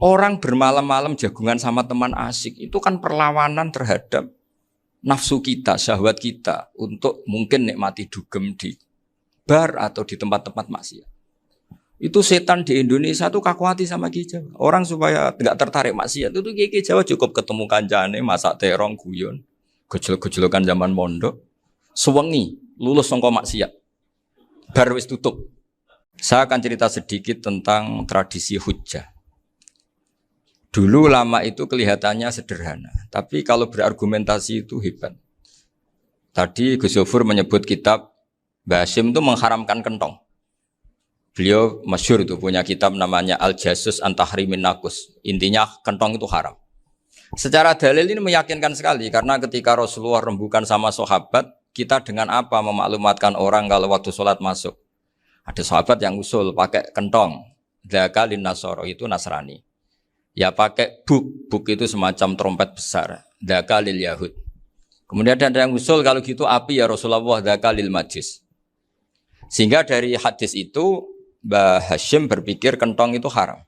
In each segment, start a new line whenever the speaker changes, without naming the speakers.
Orang bermalam-malam jagungan sama teman asik itu kan perlawanan terhadap nafsu kita, syahwat kita untuk mungkin nikmati dugem di bar atau di tempat-tempat maksiat. Itu setan di Indonesia tuh kaku hati sama Ki Jawa. Orang supaya nggak tertarik maksiat itu Ki Jawa cukup ketemu kancane masak terong guyon, gejol-gejolokan zaman mondok, sewengi lulus sangka maksiat. Bar wis tutup. Saya akan cerita sedikit tentang tradisi hujjah. Dulu ulama itu kelihatannya sederhana, tapi kalau berargumentasi itu hebat. Tadi Gus Yofur menyebut kitab Mbah Hasyim itu mengharamkan kentong. Beliau masyhur itu punya kitab namanya Al-Jasus an Tahrimin Nakus. Intinya kentong itu haram. Secara dalil ini meyakinkan sekali karena ketika Rasulullah rembukan sama sahabat, kita dengan apa memaklumatkan orang kalau waktu sholat masuk. Ada sahabat yang usul pakai kentong. Dzaka lin nasoro itu Nasrani. Ya pakai buk itu semacam trompet besar. Dzaka lil Yahud. Kemudian ada yang usul kalau gitu api ya Rasulullah dzaka lil Majus. Sehingga dari hadis itu Mbah Hasyim berpikir kentong itu haram.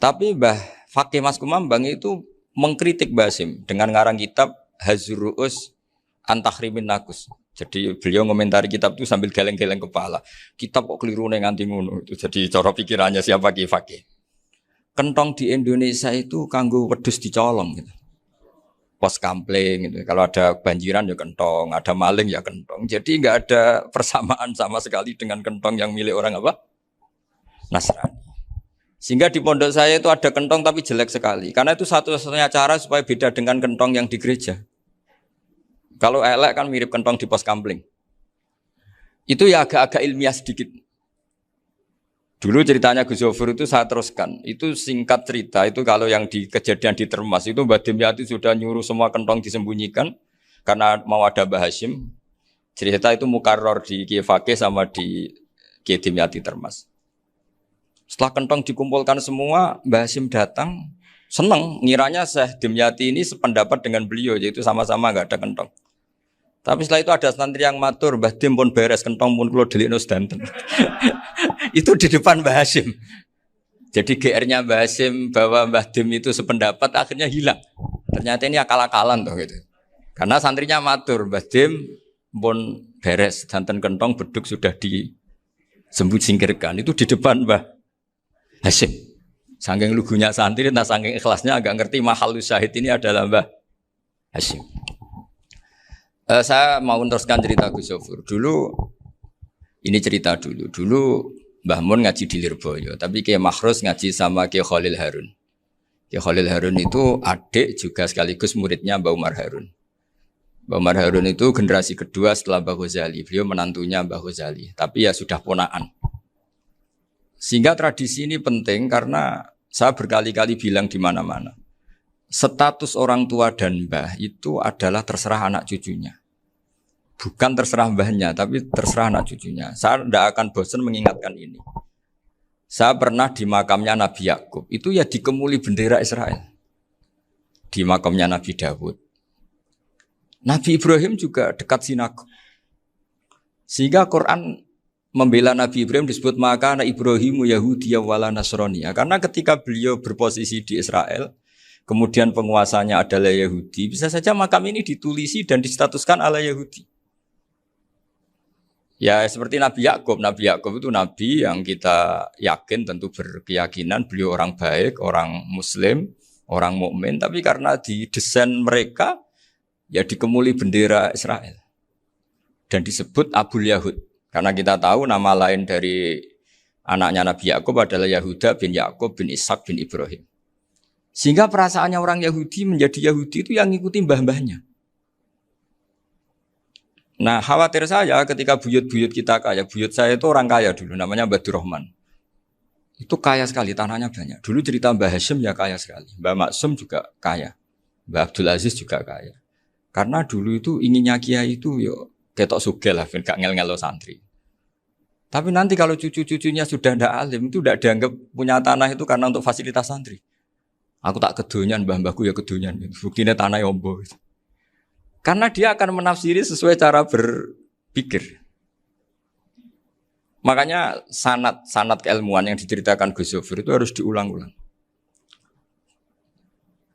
Tapi Mbah Fakih Mas Kumambang itu mengkritik Mbah Hasyim dengan ngarang kitab Hazruus an Tahrimin Nakus. Jadi beliau ngomentari kitab itu sambil geleng-geleng kepala. Kitab kok keliru nganti ngono itu. Jadi cara pikirannya siapa Ki Fakih. Kentong di Indonesia itu kanggo wedhus dicolong gitu. Pos kampling gitu. Kalau ada banjiran ya kentong, ada maling ya kentong. Jadi enggak ada persamaan sama sekali dengan kentong yang milik orang apa? Nasrani. Sehingga di pondok saya itu ada kentong tapi jelek sekali. Karena itu satu-satunya cara supaya beda dengan kentong yang di gereja. Kalau elek kan mirip kentong di pos kampling. Itu ya agak-agak ilmiah sedikit. Dulu ceritanya Gus Yofur itu saya teruskan. Itu singkat cerita, itu kalau yang di kejadian di Termas itu Mbah Dimyati sudah nyuruh semua kentong disembunyikan karena mau ada Mbah Hasyim. Cerita itu mukarrar di Kiai Fakih sama di Kiai Dimyati Termas. Setelah kentong dikumpulkan semua, Mbah Hasyim datang, senang, ngiranya Syekh Dimyati ini sependapat dengan beliau, yaitu sama-sama enggak ada kentong. Tapi setelah itu ada santri yang matur, Mbah Dim pun beres kentong pun kula delikno sedanten. Itu di depan Mbah Hasyim. Jadi GR-nya Mbah Hasyim bahwa Mbah Dim itu sependapat akhirnya hilang. Ternyata ini akal-akalan toh gitu. Karena santrinya matur, Mbah Dim pun beres sedanten kentong beduk sudah disingkirkan. Itu di depan Mbah Hasyim. Saking lugunya santri, nah saking ikhlasnya agak ngerti mahalus syahid ini adalah Mbah Hasyim. Saya mau meneruskan cerita Gus Yofur. Dulu Mbah Mun ngaji di Lirboyo, tapi Kiai Makhrus ngaji sama Kiai Khalil Harun. Kiai Khalil Harun itu adik juga sekaligus muridnya Mbah Umar Harun. Mbah Umar Harun itu generasi kedua setelah Mbah Ghazali. Beliau menantunya Mbah Ghazali, tapi ya sudah ponaan. Sehingga tradisi ini penting karena saya berkali-kali bilang di mana-mana. Status orang tua dan mbah itu adalah terserah anak cucunya. Bukan terserah mbahnya, tapi terserah anak cucunya. Saya tidak akan bosan mengingatkan ini. Saya pernah di makamnya Nabi Yakub, itu ya dikemuli bendera Israel. Di makamnya Nabi Dawud. Nabi Ibrahim juga dekat sinagog. Sehingga Quran membela Nabi Ibrahim disebut maka anak Ibrahimu Yahudiyya wala Nasraniyya. Karena ketika beliau berposisi di Israel, kemudian penguasanya adalah Yahudi, bisa saja makam ini ditulisi dan distatuskan ala Yahudi. Ya seperti Nabi Yakub. Nabi Yakub itu nabi yang kita yakin tentu berkeyakinan beliau orang baik, orang muslim, orang mukmin, tapi karena di desain mereka ya dikemuli bendera Israel. Dan disebut Abul Yahud. Karena kita tahu nama lain dari anaknya Nabi Yakub adalah Yahuda bin Yakub bin Ishak bin Ibrahim. Sehingga perasaannya orang Yahudi menjadi Yahudi itu yang ngikuti mbah-mbahnya. Nah khawatir saya ketika buyut-buyut kita kaya. Buyut saya itu orang kaya dulu, namanya Mbah Durrahman. Itu kaya sekali, tanahnya banyak. Dulu cerita Mbah Hasyim ya kaya sekali. Mbah Maksum juga kaya. Mbah Abdul Aziz juga kaya. Karena dulu itu inginnya kiai itu yo ketok sugih lah, gak ngel-ngelo santri. Tapi nanti kalau cucu-cucunya sudah ndak alim, itu ndak dianggap punya tanah itu karena untuk fasilitas santri. Aku tak kedonyan, mbah-mbahku ya kedonyan. Buktinya tanah yombo. Karena dia akan menafsiri sesuai cara berpikir. Makanya sanad keilmuan yang diceritakan Gus Zofir itu harus diulang-ulang.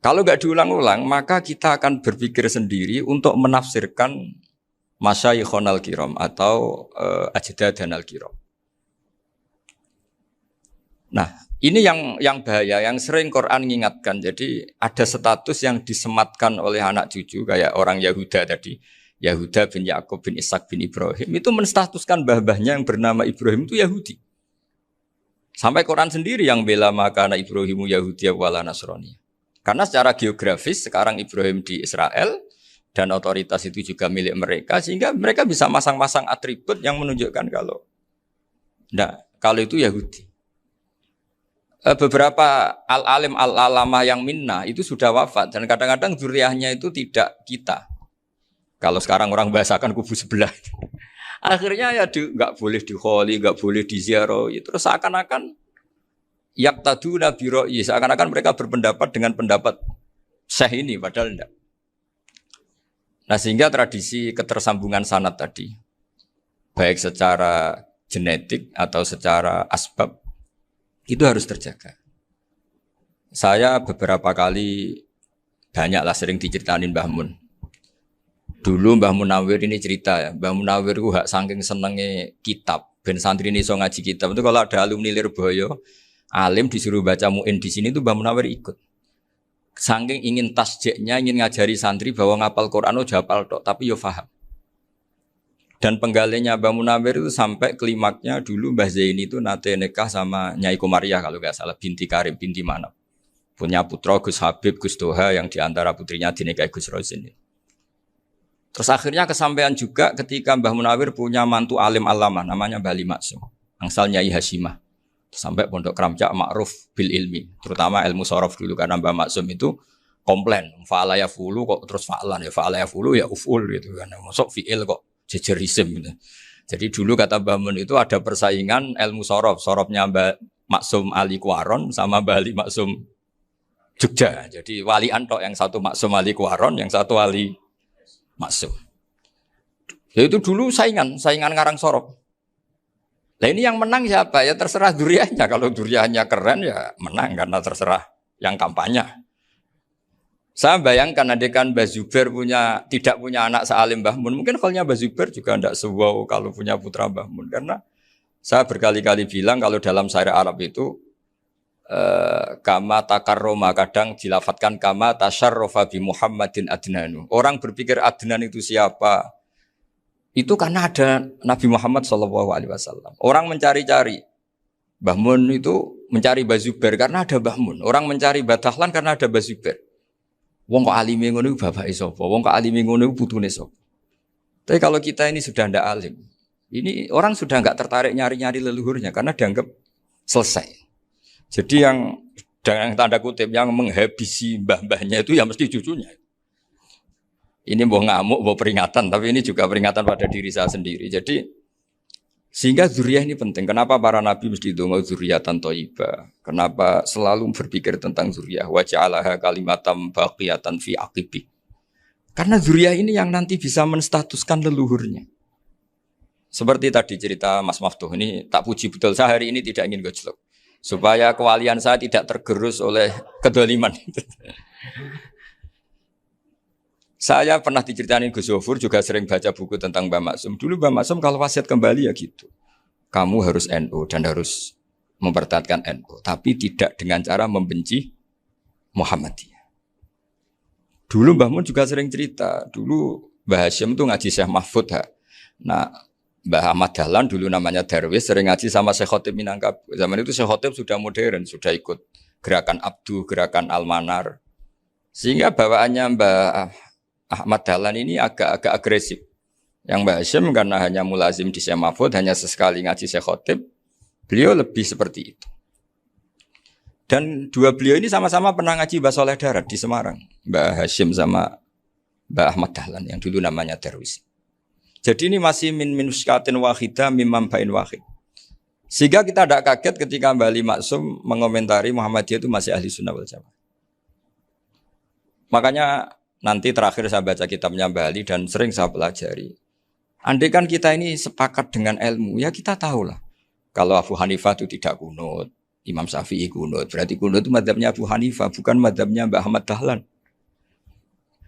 Kalau nggak diulang-ulang, maka kita akan berpikir sendiri untuk menafsirkan masyayikhon al-kiram atau ajdadan al-kiram. Nah, ini yang bahaya, yang sering Quran mengingatkan. Jadi ada status yang disematkan oleh anak cucu, kayak orang Yahuda tadi. Yahuda bin Yakub bin Ishak bin Ibrahim. Itu menstatuskan mbah-mbahnya yang bernama Ibrahim itu Yahudi. Sampai Quran sendiri yang bela makana Ibrahimu Yahudi wala Nasrani. Karena secara geografis sekarang Ibrahim di Israel dan otoritas itu juga milik mereka, sehingga mereka bisa masang-masang atribut yang menunjukkan kalau itu Yahudi. Beberapa al-alim al-alamah yang minna itu sudah wafat dan kadang-kadang dzurriyyahnya itu tidak kita. Kalau sekarang orang bahasakan kubu sebelah. Akhirnya ya nggak boleh dikholi, nggak boleh diziarah. Terus seakan-akan yaqtaduna bi ra'yi, seakan-akan mereka berpendapat dengan pendapat syekh ini, padahal enggak. Nah, sehingga tradisi ketersambungan sanad tadi, baik secara genetik atau secara asbab, itu harus terjaga. Saya beberapa kali, banyaklah sering diceritain Mbah Mun. Dulu Mbah Munawir ini cerita ya, Mbah Munawir itu saking senenge kitab, ben santri ini so ngaji kitab, itu kalau ada alumni Lirboyo, alim disuruh baca mu'in di sini tuh Mbah Munawir ikut. Saking ingin tasjiknya, ingin ngajari santri bahwa ngapal Quran udah hafal tok, tapi yo paham. Dan penggalinya Mbah Munawir itu sampai klimaknya dulu Mbah Zaini itu nate nikah sama Nyai Komariah kalau nggak salah, binti Karim, binti Manap. Punya putra Gus Habib, Gus Doha yang diantara putrinya dinikahi Gus Rozin. Terus akhirnya kesampaian juga ketika Mbah Munawir punya mantu alim alama namanya Mbah Ali Maksum, angsal Nyai Hasyimah. Sampai Pondok Kramjak ma'ruf bil ilmi, terutama ilmu sorof dulu karena Mbah Maksum itu komplain, fa'ala yafulu kok terus fa'alan ya, fa'ala yafulu ya uf'ul gitu kan, masuk fi'il kok jejer isim gitu. Jadi dulu kata Mbah Mun itu ada persaingan ilmu sorofnya Mbah Maksum Ali Kuaron sama Mbah Ali Maksum Jogja. Jadi walian tok, yang satu Maksum Ali Kuaron, yang satu Ali Maksum. Ya itu dulu saingan ngarang sorof. Nah ini yang menang siapa? Ya terserah dzurriyyahnya. Kalau dzurriyyahnya keren ya menang karena terserah yang kampanye. Saya bayangkan adekan Mbah Zubair tidak punya anak sealim Mbah Mun, mungkin kalau Mbah Zubair juga tidak sewow kalau punya putra Mbah Mun. Karena saya berkali-kali bilang kalau dalam syair Arab itu kama takarroma, kadang dilafatkan kama tasyarrafa bi Muhammadin adnanu. Orang berpikir Adnan itu siapa? Itu karena ada Nabi Muhammad SAW. Orang mencari-cari Mbah Mun itu mencari Mbah Zubair karena ada Mbah Mun. Orang mencari Mbah Dahlan karena ada Mbah Zubair. Wong kok alime ngono iku bapake sapa? Wong kok alime ngono iku putune sapa? Tapi kalau kita ini sudah ndak alim, ini orang sudah enggak tertarik nyari-nyari leluhurnya karena dianggap selesai. Jadi yang dengan tanda kutip yang menghabisi mbah-mbahnya itu ya mesti cucunya. Ini mau ngamuk, mau peringatan, tapi ini juga peringatan pada diri saya sendiri. Jadi sehingga dzurriyyah ini penting. Kenapa para nabi mesti donga dzurriyyatan thayyibah? Kenapa selalu berpikir tentang dzurriyyah? Wa ja'alaha kalimatam baqiyatan fi aqibi. Karena dzurriyyah ini yang nanti bisa menstatuskan leluhurnya. Seperti tadi cerita Mas Maftuh, ini tak puji betul, saya hari ini tidak ingin gojlok. Supaya kewalian saya tidak tergerus oleh kedoliman. Saya pernah diceritain Gus Zofur, juga sering baca buku tentang Mbah Maksum. Dulu Mbah Maksum kalau wasiat kembali ya gitu. Kamu harus NU dan harus mempertahankan NU. Tapi tidak dengan cara membenci Muhammadiyah. Dulu Mbah Mun juga sering cerita. Dulu Mbah Hasyim itu ngaji Syekh Mahfud. Nah, Mbah Ahmad Dahlan dulu namanya Darwis, sering ngaji sama Syekh Khotib Minangkabau. Zaman itu Syekh Khotib sudah modern, sudah ikut gerakan Abdu, gerakan Al-Manar. Sehingga bawaannya Mbah Ahmad Dahlan ini agak agresif. Yang Mbah Hasyim karena hanya mulazim di Syekh Mahfud, hanya sesekali ngaji Syekh Khotib, beliau lebih seperti itu. Dan dua beliau ini sama-sama pernah ngaji Mbah Soleh Darat di Semarang. Mbah Hasyim sama Mbah Ahmad Dahlan yang dulu namanya Darwis. Jadi ini masih min minuskatin wahidah mimam bain wahid. Sehingga kita tidak kaget ketika Mbah Ali Maksum mengomentari Muhammadiyah itu masih ahli sunnah wal jamaah. Makanya nanti terakhir saya baca kitabnya Mbah Ali dan sering saya pelajari. Andai kan kita ini sepakat dengan ilmu, ya kita tahulah Kalau Abu Hanifah itu tidak kunut, Imam Syafi'i kunut. Berarti kunut itu mazhabnya Abu Hanifah, bukan mazhabnya Mbah Ahmad Dahlan.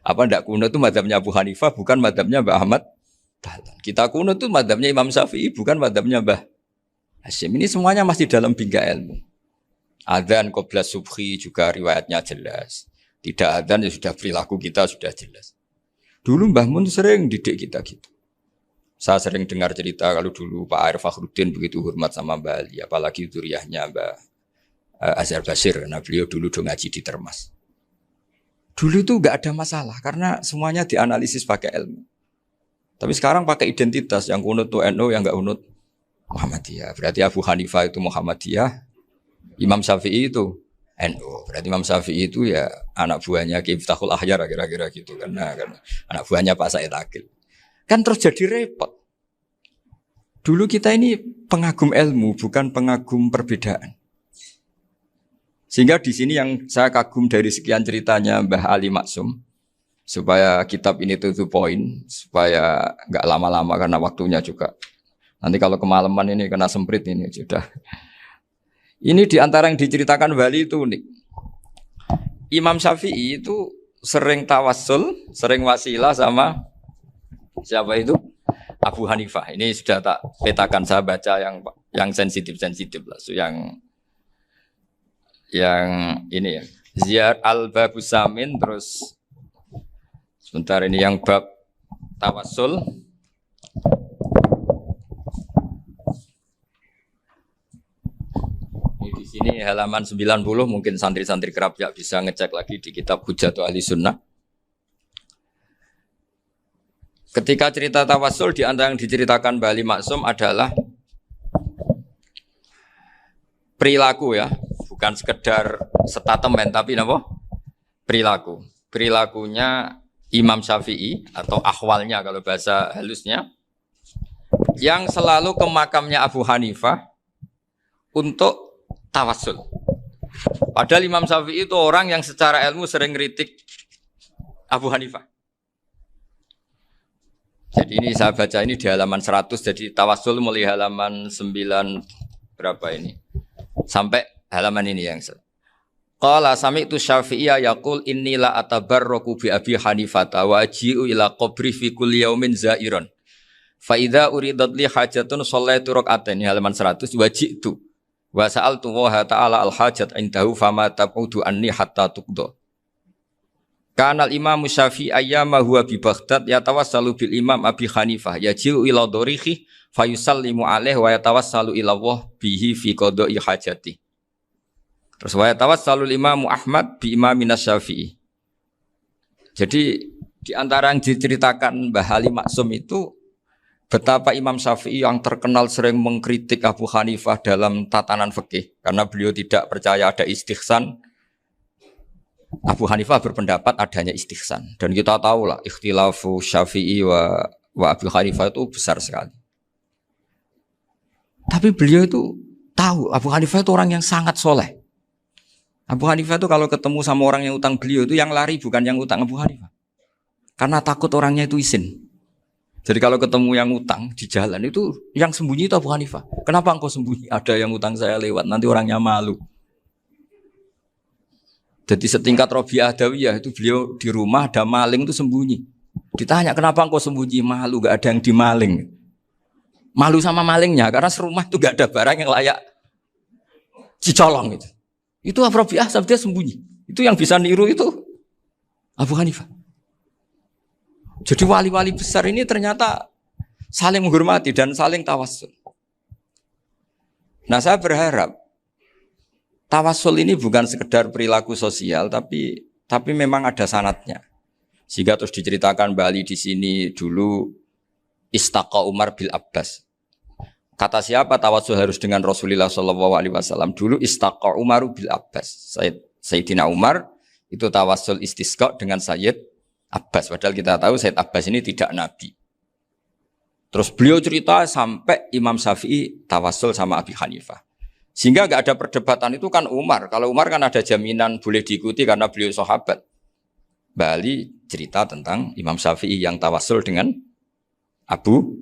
Apa ndak kunut itu mazhabnya Abu Hanifah, bukan mazhabnya Mbah Ahmad Dahlan. Kita kunut itu mazhabnya Imam Syafi'i, bukan mazhabnya Mbah Hasyim. Ini semuanya masih dalam bingkai ilmu. Adzan qobla subhi juga riwayatnya jelas. Tidak adzan ya sudah perilaku kita sudah jelas. Dulu Mbah Mun sering didik kita gitu. Saya sering dengar cerita kalau dulu Pak Arif Fakhruddin begitu hormat sama Mbah Ali, apalagi duriahnya Mbah Azhar Basir, karena beliau dulu do ngaji di Termas. Dulu itu enggak ada masalah karena semuanya dianalisis pakai ilmu. Tapi sekarang pakai identitas, yang kunut tuh NU, yang enggak kunut Muhammadiyah. Berarti Abu Hanifah itu Muhammadiyah, Imam Syafi'i itu NU. Berarti Imam Syafi'i itu ya anak buahnya Ki Miftahul Ahyar kira-kira gitu kan anak buahnya Pak Said Akil. Kan terus jadi repot. Dulu kita ini pengagum ilmu, bukan pengagum perbedaan. Sehingga di sini yang saya kagum dari sekian ceritanya Mbah Ali Maksum, supaya kitab ini to the point, supaya nggak lama-lama karena waktunya juga. Nanti kalau kemalaman ini kena semprit ini sudah. Ini diantara yang diceritakan Bali itu unik. Imam Syafi'i itu sering tawassul, sering wasilah sama siapa itu? Abu Hanifah. Ini sudah tak petakan, saya baca yang sensitif lah. So, yang ini ya. Ziyar al-Babus Samin, terus sebentar ini yang bab tawassul. Ini di sini halaman 90, mungkin santri-santri kerap ya bisa ngecek lagi di kitab Hujjatu Ahli Sunnah. Ketika cerita tawassul, di antara yang diceritakan Mbah Ali Maksum adalah perilaku ya, bukan sekedar statement tapi apa? Perilaku. Perilakunya Imam Syafi'i atau ahwalnya kalau bahasa halusnya, yang selalu ke makamnya Abu Hanifah untuk tawassul. Padahal Imam Syafi'i itu orang yang secara ilmu sering kritik Abu Hanifah. Jadi ini saya baca ini di halaman 100, jadi tawassul mulai halaman 9 berapa ini? Sampai halaman ini yang Qala sami'tu Syafi'iyya yaqul inni la atabarraku bi Abi Hanifah wa aji'u ila qabri fi kulli yaumin za'iran. Fa idza uridat li hajatun shallaitu rak'atain, halaman 100, wa ji'tu wa sa'altu wa ta'ala al hajat indahu fama tabudu anni hatta tuqda. Kanal Imam Syafi'i ayyama huwa bi Baghdad yatawassalu bil Imam Abi Hanifah yaji'u ila dorihi fayusallimu alaihi wa yatawassalu ila Allah bihi fi qada'i hajati. Terus wa yatawassalu Imam Ahmad bi Imamin Syafi'i. Jadi di antara yang diceritakan Mbah Ali Maksum itu betapa Imam Syafi'i yang terkenal sering mengkritik Abu Hanifah dalam tatanan fikih karena beliau tidak percaya ada istihsan. Abu Hanifah berpendapat adanya istihsan, dan kita tahu lah ikhtilafu Syafi'i wa Abu Hanifah itu besar sekali. Tapi beliau itu tahu Abu Hanifah itu orang yang sangat soleh. Abu Hanifah itu kalau ketemu sama orang yang utang beliau itu yang lari bukan yang utang Abu Hanifah, karena takut orangnya itu izin. Jadi kalau ketemu yang utang di jalan itu yang sembunyi itu Abu Hanifah. Kenapa engkau sembunyi? Ada yang utang saya lewat, nanti orangnya malu. Jadi setingkat Robi'ah Adawiyah itu beliau di rumah ada maling itu sembunyi. Ditanya kenapa engkau sembunyi? Malu, gak ada yang dimaling. Malu sama malingnya karena serumah itu gak ada barang yang layak dicolong itu. Itu Robi'ah dia sembunyi. Itu yang bisa niru itu Abu Hanifah. Jadi wali-wali besar ini ternyata saling menghormati dan saling tawassul. Nah saya berharap tawassul ini bukan sekedar perilaku sosial, tapi memang ada sanatnya. Sehingga terus diceritakan Bali di sini dulu istaqa Umar bil Abbas. Kata siapa tawassul harus dengan Rasulullah SAW? Dulu istaqa Umar bil Abbas. Sayyidina Umar itu tawassul istisqa dengan Sayyid Abbas. Padahal kita tahu Sayyid Abbas ini tidak nabi. Terus beliau cerita sampai Imam Syafi'i tawassul sama Abi Hanifah. Sehingga enggak ada perdebatan itu kan Umar. Kalau Umar kan ada jaminan boleh diikuti karena beliau sahabat. Bali cerita tentang Imam Syafi'i yang tawassul dengan Abu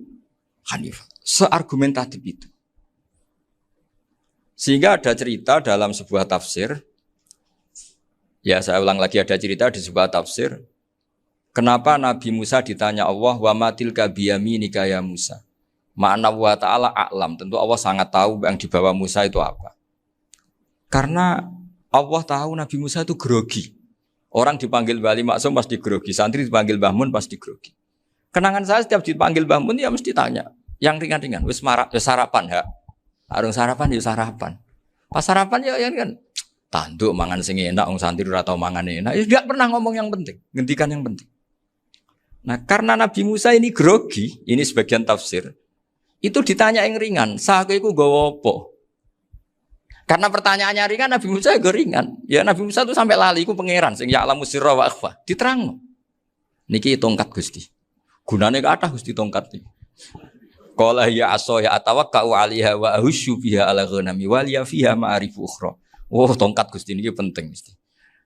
Hanifah. Seargumentatif itu. Sehingga ada cerita dalam sebuah tafsir, ya saya ulang lagi, ada cerita di sebuah tafsir, kenapa Nabi Musa ditanya Allah, wa matil kabiyaminika ya Musa. Ma'ana wa ta'ala a'lam, tentu Allah sangat tahu yang dibawa Musa itu apa. Karena Allah tahu Nabi Musa itu grogi. Orang dipanggil Wali Maksum pasti grogi, santri dipanggil Mbah Mun pasti grogi. Kenangan saya setiap dipanggil Mbah Mun ya mesti tanya, yang ringan-ringan, wis sarapan ya. Arung sarapan ya sarapan. Pas sarapan ya kan tanduk mangan sing enak wong santri ora tau mangan enak. Ya enggak pernah ngomong yang penting, ngendikan yang penting. Nah, karena Nabi Musa ini grogi, ini sebagian tafsir. Itu ditanya yang ringan, "Sakowe iku nggawa apa?" Karena pertanyaannya ringan, Nabi Musa juga ringan. Ya Nabi Musa itu sampai lali iku pangeran sing ya'lamu sirra wa akhfa. Diterangno. Niki tongkat Gusti. Gunane kathah Gusti tongkat iki. Qala ya aso ya atawakkau 'alaiha wa ahusyu biha 'ala ghanami wal ya fiha ma'arifu ukhra. Oh, tongkat Gusti niki penting mesti.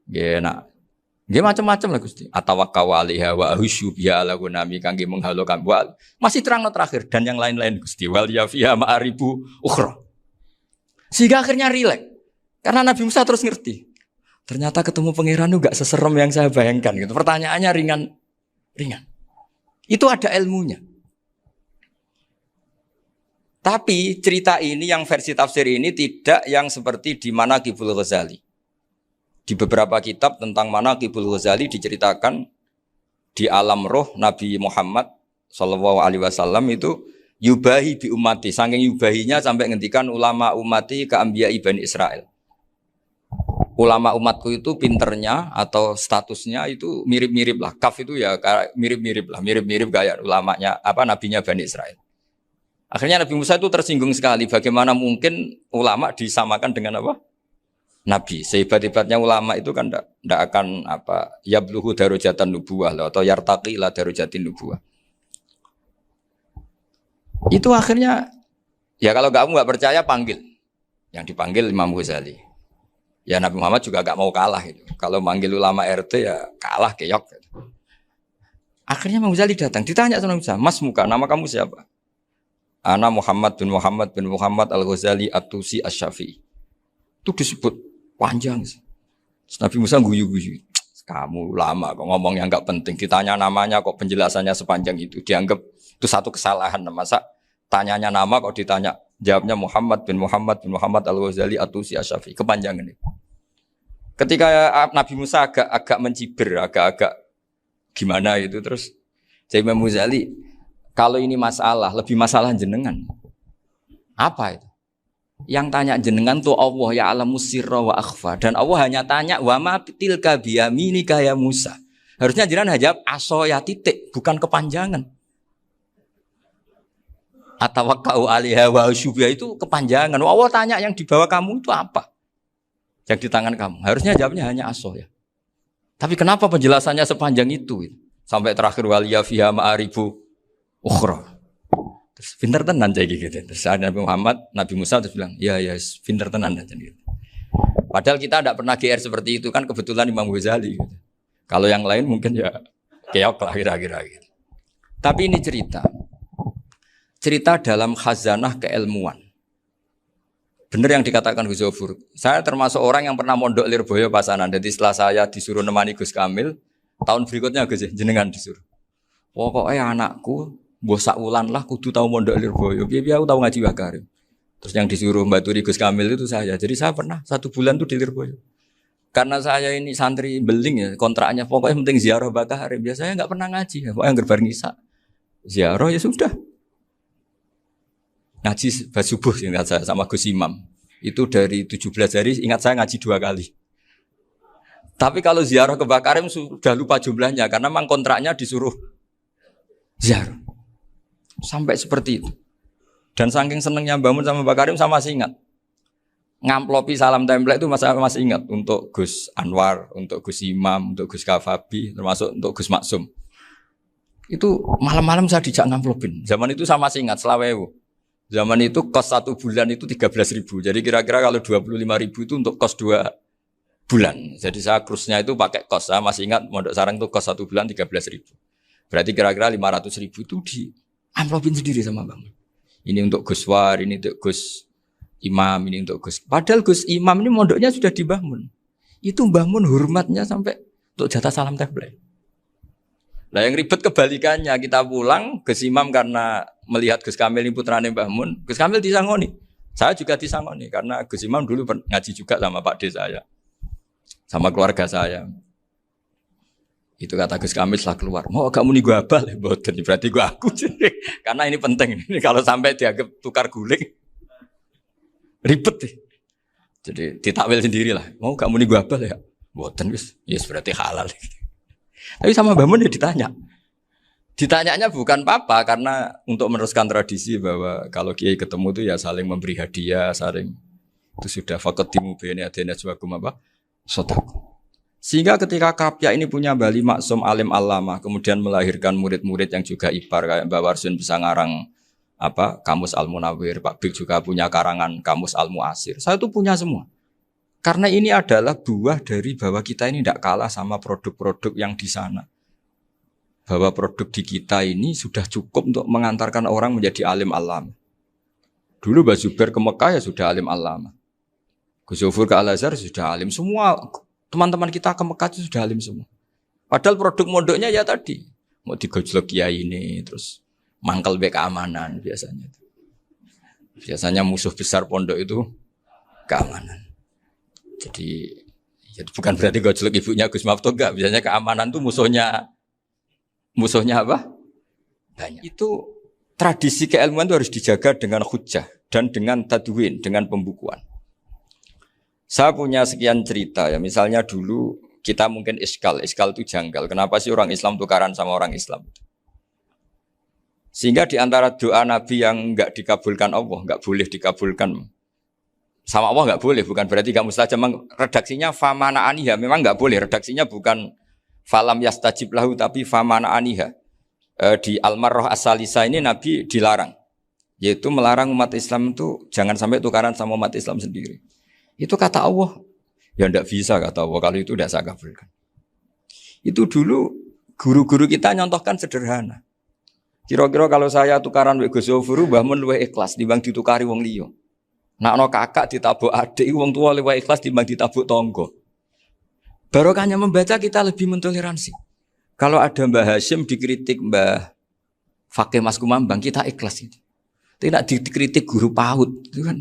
Nggih nak. Nggih macam-macam lah Gusti. Atawakkau 'alaiha wa ahusyu biha 'ala ghanami kangge menghalokan wal. Masih terangno terakhir dan yang lain-lain Gusti. Wal ya fiha ma'arifu ukhra. Sehingga akhirnya rileks. Karena Nabi Musa terus ngerti. Ternyata ketemu pangeran itu enggak seserem yang saya bayangkan gitu. Pertanyaannya ringan. Itu ada ilmunya. Tapi cerita ini yang versi tafsir ini tidak yang seperti di Manaqibul Ghazali. Di beberapa kitab tentang Manaqibul Ghazali diceritakan di alam roh Nabi Muhammad sallallahu alaihi wasallam itu yubahi bi ummati, saking yubahinya sampai ngendikan ulama ummati ka anbiya Bani Israil. Ulama umatku itu pinternya atau statusnya itu mirip-mirip lah. Kaf itu ya mirip-mirip lah, mirip-mirip gaya ulamanya nabinya Bani Israil. Akhirnya Nabi Musa itu tersinggung sekali. Bagaimana mungkin ulama disamakan dengan apa? Nabi. Sehebat-hebatnya ulama itu kan tidak akan yabluhu darajatan nubuwah atau yartaqi ila darajatin nubuwah. Itu akhirnya ya kalau kamu nggak percaya panggil. Yang dipanggil Imam Ghazali. Ya Nabi Muhammad juga nggak mau kalah itu. Kalau manggil ulama RT ya kalah keok. Akhirnya Imam Ghazali datang. Ditanya sama Musa, "Mas Muka, nama kamu siapa?" Ana Muhammad bin Muhammad Al-Ghazali At-Tusi Asy-Syafi'i. Itu disebut panjang. Terus Nabi Musa guyu-guyu. Kamu lama kok ngomong yang enggak penting. Ditanya namanya kok penjelasannya sepanjang itu. Dianggap itu satu kesalahan. Masa tanyanya nama kok ditanya. Jawabnya Muhammad bin Muhammad Al-Ghazali At-Tusi Asy-Syafi'i. Kepanjangan itu. Ketika Nabi Musa agak mencibir, agak gimana itu. Terus Imam Ghazali, kalau ini masalah, lebih masalah jenengan. Apa itu? Yang tanya jenengan tuh Allah ya alamu sirra wa akhfa. Dan Allah hanya tanya wa ma tilka biyaminika ya Musa. Harusnya jenengan jawab aso ya titik, bukan kepanjangan. Atawakkau 'alaiha wa syubha itu kepanjangan. Allah tanya yang di bawah kamu itu apa? Yang di tangan kamu. Harusnya jawabnya hanya aso ya. Tapi kenapa penjelasannya sepanjang itu? Sampai terakhir waliya fiha ma'arifu ukhra. Terus pinter tenan jadi gitu. Terus ada Nabi Musa terus bilang, ya pinter tenan aja gitu. Padahal kita tidak pernah GR seperti itu kan kebetulan Imam Ghazali gitu. Kalau yang lain mungkin ya keok lah kira-kira gitu. Tapi ini cerita dalam khazanah keilmuan. Benar yang dikatakan Gus Zofur. Saya termasuk orang yang pernah mondok Lirboyo Pasanan. Jadi setelah saya disuruh nemani Gus Kamil, tahun berikutnya Gus jenengan disuruh. Pokoknya anakku mbok sak wulan lah kudu tau mondok Lirboyo. Piye-piye aku tau ngaji Wakarim. Terus yang disuruh Mbak Turi Gus Kamil itu saya. Jadi saya pernah 1 bulan tuh di Lirboyo. Karena saya ini santri beling ya, kontraknya pokoknya penting ziarah Bakarim. Biasanya enggak pernah ngaji ya. Pokoknya yang bareng Isa. Ziarah ya sudah. Ngaji subuh ingat saya sama Gus Imam. Itu dari 17 hari ingat saya ngaji 2 kali. Tapi kalau ziarah ke Bakarim sudah lupa jumlahnya karena memang kontraknya disuruh ziarah. Sampai seperti itu. Dan saking senengnya bangun sama Mbak Karim sama masih ingat. Ngamplopi salam template itu masih ingat untuk Gus Anwar, untuk Gus Imam, untuk Gus Kafabi, termasuk untuk Gus Maksum. Itu malam-malam saya dijak ngamplopin. Zaman itu saya masih ingat selawewu. Zaman itu kos 1 bulan itu 13.000. Jadi kira-kira kalau 25.000 itu untuk kos 2 bulan. Jadi saya krusnya itu pakai kos. Saya masih ingat Mondok Sarang itu kos 1 bulan 13.000. Berarti kira-kira 500.000 itu di amplopin sendiri sama Bang. Ini untuk Gus War, ini untuk Gus imam ini untuk Gus. Padahal Gus Imam ini mondoknya sudah di Mbah Mun. Itu Mbah Mun hormatnya sampai untuk jatah salam tabligh. Nah yang ribet kebalikannya, kita pulang Gus Imam karena melihat Gus Kamil ini putrane Mbah Mun, Gus Kamil disangoni. Saya juga disangoni karena Gus Imam dulu ngaji juga sama Pak D saya, sama keluarga saya. Itu kata Gus Kamil setelah keluar, mau kamu nih gua abal, boten berarti gua aku. Karena ini penting, ini kalau sampai dianggap tukar guling, ribet deh. Jadi ditakwil sendiri lah, mau kamu nih gua abal ya, boten wis, yes berarti halal. Tapi sama Mbah Mun ya ditanya. Ditanyanya bukan apa karena untuk meneruskan tradisi bahwa kalau kiai ketemu itu ya saling memberi hadiah, saling itu sudah faqaddimu baina adena juakum apa? Sedekah. Sehingga ketika Kapya ini punya Bali Maksum alim alama, kemudian melahirkan murid-murid yang juga ipar kayak Mbak Warsun bisa ngarang apa Kamus Al-Munawwir, Pak Bik juga punya karangan Kamus Al-Mu'asir. Saya itu punya semua. Karena ini adalah buah dari bahwa kita ini tidak kalah sama produk-produk yang di sana. Bahwa produk di kita ini sudah cukup untuk mengantarkan orang menjadi alim alama. Dulu Mbak Zubair ke Mekah ya sudah alim alama. Gus Zufur ke Al-Azhar sudah alim. Semua teman-teman kita ke Mekah itu sudah alim semua. Padahal produk mondoknya ya tadi. Mau digojlok kiai ini, terus mangkel be keamanan biasanya. Biasanya musuh besar pondok itu keamanan. Jadi bukan berarti gojlok ibunya Gus Maftuh enggak. Biasanya keamanan itu musuhnya apa? Banyak. Itu tradisi keilmuan itu harus dijaga dengan hujjah dan dengan tadwin, dengan pembukuan. Saya punya sekian cerita ya. Misalnya dulu kita mungkin iskal itu janggal. Kenapa sih orang Islam tukaran sama orang Islam? Sehingga di antara doa Nabi yang enggak dikabulkan Allah, enggak boleh dikabulkan sama Allah enggak boleh, bukan berarti enggak mustajab. Redaksinya famana aniha, memang enggak boleh. Redaksinya bukan falam yastajib lahu tapi famana aniha. Di Al-Marrah As-Salisa ini Nabi dilarang, yaitu melarang umat Islam itu jangan sampai tukaran sama umat Islam sendiri. Itu kata Allah, ya enggak bisa kata Allah kalau itu tidak saya kabulkan. Itu dulu guru-guru kita nyontohkan sederhana. Kira-kira kalau saya tukaran wek Gus Zofuru Mbah Mun luwih ikhlas dibanding ditukari wong liya. Nakno kakak ditabuk adik wong tua luwih ikhlas dibanding ditabuk tangga. Barokahnya membaca kita lebih mentoleransi. Kalau ada Mbah Hashim dikritik Mbah Fakih Mas Kumambang kita ikhlas itu. Tidak dikritik guru PAUD itu kan.